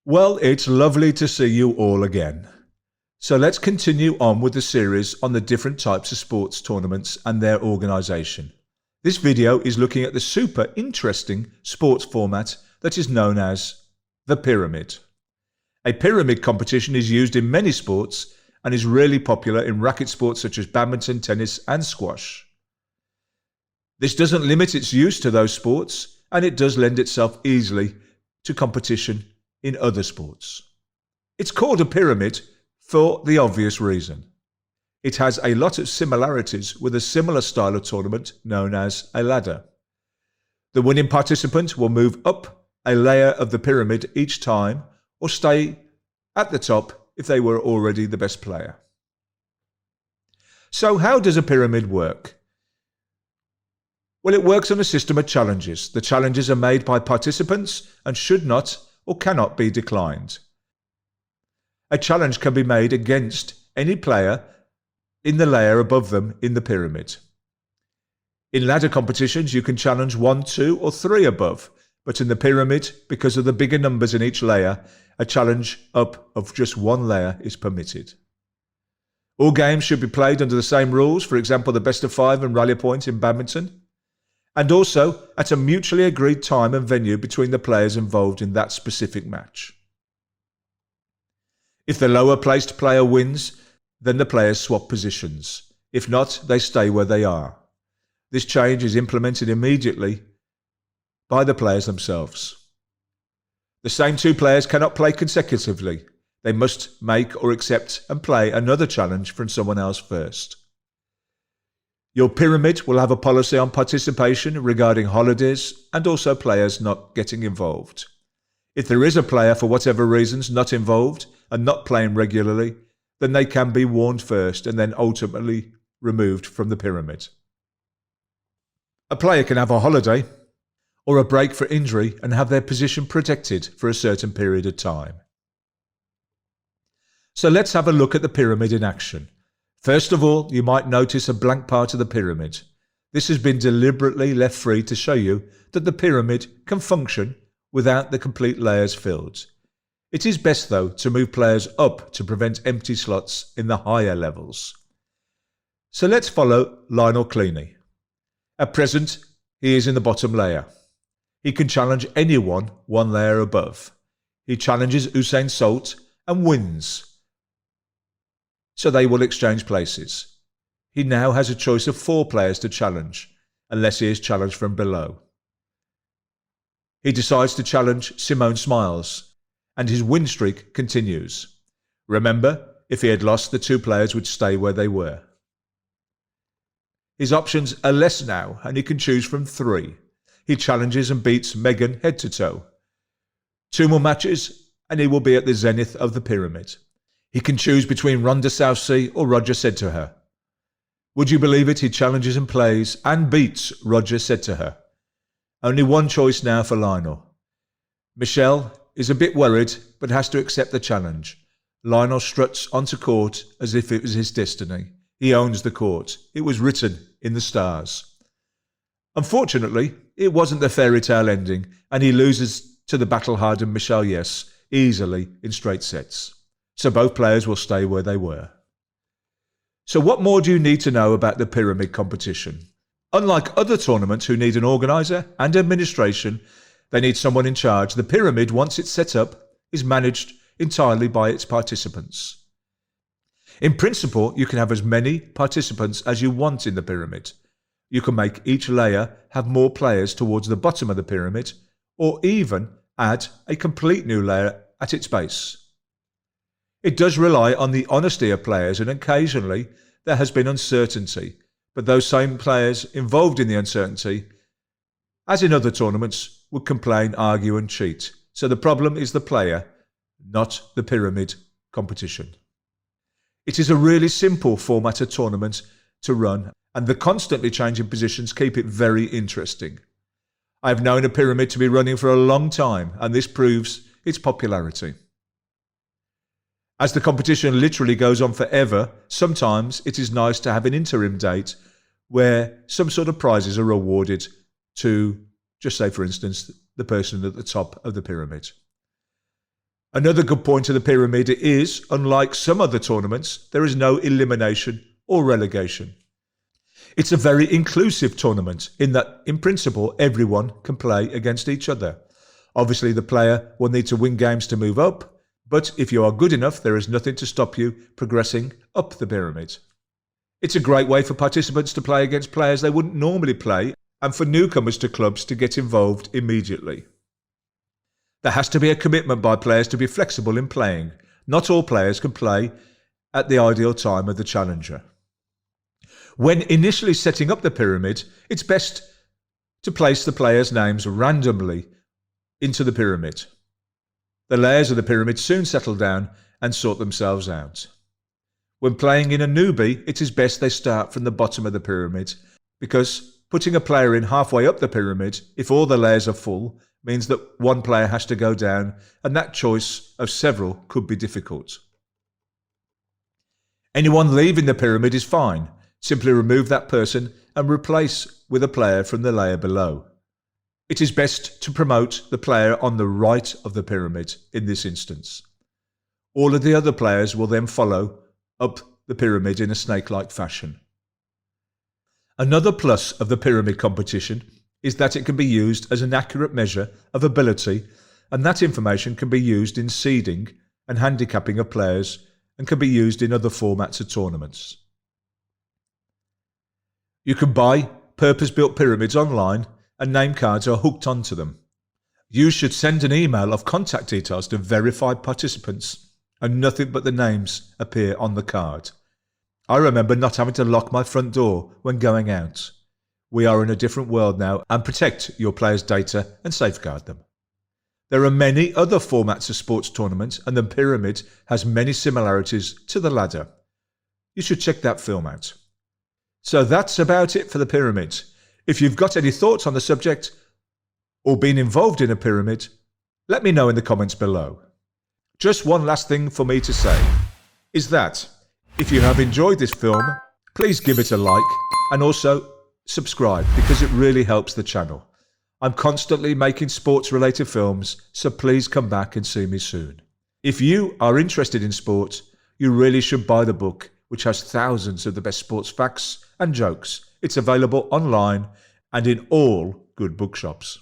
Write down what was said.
Well, it's lovely to see you all again. So let's continue on with the series on the different types of sports tournaments and their organisation. This video is looking at the super interesting sports format that is known as the pyramid. A pyramid competition is used in many sports and is really popular in racket sports such as badminton, tennis and squash. This doesn't limit its use to those sports, and it does lend itself easily to competition in other sports. It's called a pyramid for the obvious reason. It has a lot of similarities with a similar style of tournament known as a ladder. The winning participant will move up a layer of the pyramid each time or stay at the top if they were already the best player. So how does a pyramid work? Well, it works on a system of challenges. The challenges are made by participants and should not or cannot be declined. A challenge can be made against any player in the layer above them in the pyramid. In ladder competitions, you can challenge 1, 2 or 3 above, but in the pyramid, because of the bigger numbers in each layer, a challenge up of just 1 layer is permitted. All games should be played under the same rules, for example, the best of 5 and rally point in badminton, and also at a mutually agreed time and venue between the players involved in that specific match. If the lower placed player wins, then the players swap positions. If not, they stay where they are. This change is implemented immediately by the players themselves. The same 2 players cannot play consecutively. They must make or accept and play another challenge from someone else first. Your pyramid will have a policy on participation regarding holidays and also players not getting involved. If there is a player for whatever reasons not involved and not playing regularly, then they can be warned first and then ultimately removed from the pyramid. A player can have a holiday or a break for injury and have their position protected for a certain period of time. So let's have a look at the pyramid in action. First of all, you might notice a blank part of the pyramid. This has been deliberately left free to show you that the pyramid can function without the complete layers filled. It is best, though, to move players up to prevent empty slots in the higher levels. So let's follow Lionel Chlordane. At present, he is in the bottom layer. He can challenge anyone 1 layer above. He challenges Usain Bolt and wins. So they will exchange places. He now has a choice of 4 players to challenge, unless he is challenged from below. He decides to challenge Simone Smiles, and his win streak continues. Remember, if he had lost, the 2 players would stay where they were. His options are less now, and he can choose from 3. He challenges and beats Megan head to toe. 2 more matches, and he will be at the zenith of the pyramid. He can choose between Ronda Southsea or Roger said to her. Would you believe it? He challenges and plays and beats Roger said to her. Only 1 choice now for Lionel. Michelle is a bit worried but has to accept the challenge. Lionel struts onto court as if it was his destiny. He owns the court. It was written in the stars. Unfortunately, it wasn't the fairy tale ending, and he loses to the battle-hardened Michelle Yes easily in straight sets. So both players will stay where they were. So what more do you need to know about the pyramid competition? Unlike other tournaments who need an organiser and administration, they need someone in charge. The pyramid, once it's set up, is managed entirely by its participants. In principle, you can have as many participants as you want in the pyramid. You can make each layer have more players towards the bottom of the pyramid, or even add a complete new layer at its base. It does rely on the honesty of players, and occasionally there has been uncertainty, but those same players involved in the uncertainty, as in other tournaments, would complain, argue and cheat. So the problem is the player, not the pyramid competition. It is a really simple format of tournament to run, and the constantly changing positions keep it very interesting. I have known a pyramid to be running for a long time, and this proves its popularity. As the competition literally goes on forever, sometimes it is nice to have an interim date where some sort of prizes are awarded to, just say for instance, the person at the top of the pyramid. Another good point of the pyramid is, unlike some other tournaments, there is no elimination or relegation. It's a very inclusive tournament in that, in principle, everyone can play against each other. Obviously, the player will need to win games to move up, but if you are good enough, there is nothing to stop you progressing up the pyramid. It's a great way for participants to play against players they wouldn't normally play, and for newcomers to clubs to get involved immediately. There has to be a commitment by players to be flexible in playing. Not all players can play at the ideal time of the challenger. When initially setting up the pyramid, it's best to place the players' names randomly into the pyramid. The layers of the pyramid soon settle down and sort themselves out. When playing in a newbie, it is best they start from the bottom of the pyramid, because putting a player in halfway up the pyramid, if all the layers are full, means that one player has to go down, and that choice of several could be difficult. Anyone leaving the pyramid is fine. Simply remove that person and replace with a player from the layer below. It is best to promote the player on the right of the pyramid in this instance. All of the other players will then follow up the pyramid in a snake-like fashion. Another plus of the pyramid competition is that it can be used as an accurate measure of ability, and that information can be used in seeding and handicapping of players and can be used in other formats of tournaments. You can buy purpose-built pyramids online and name cards are hooked onto them. You should send an email of contact details to verified participants and nothing but the names appear on the card. I remember not having to lock my front door when going out. We are in a different world now, and protect your players' data and safeguard them. There are many other formats of sports tournaments, and the pyramid has many similarities to the ladder. You should check that film out. So that's about it for the pyramid. If you've got any thoughts on the subject or been involved in a pyramid, let me know in the comments below. Just one last thing for me to say is that if you have enjoyed this film, please give it a like and also subscribe, because it really helps the channel. I'm constantly making sports related films, so please come back and see me soon. If you are interested in sports, you really should buy the book, which has thousands of the best sports facts and jokes. It's available online and in all good bookshops.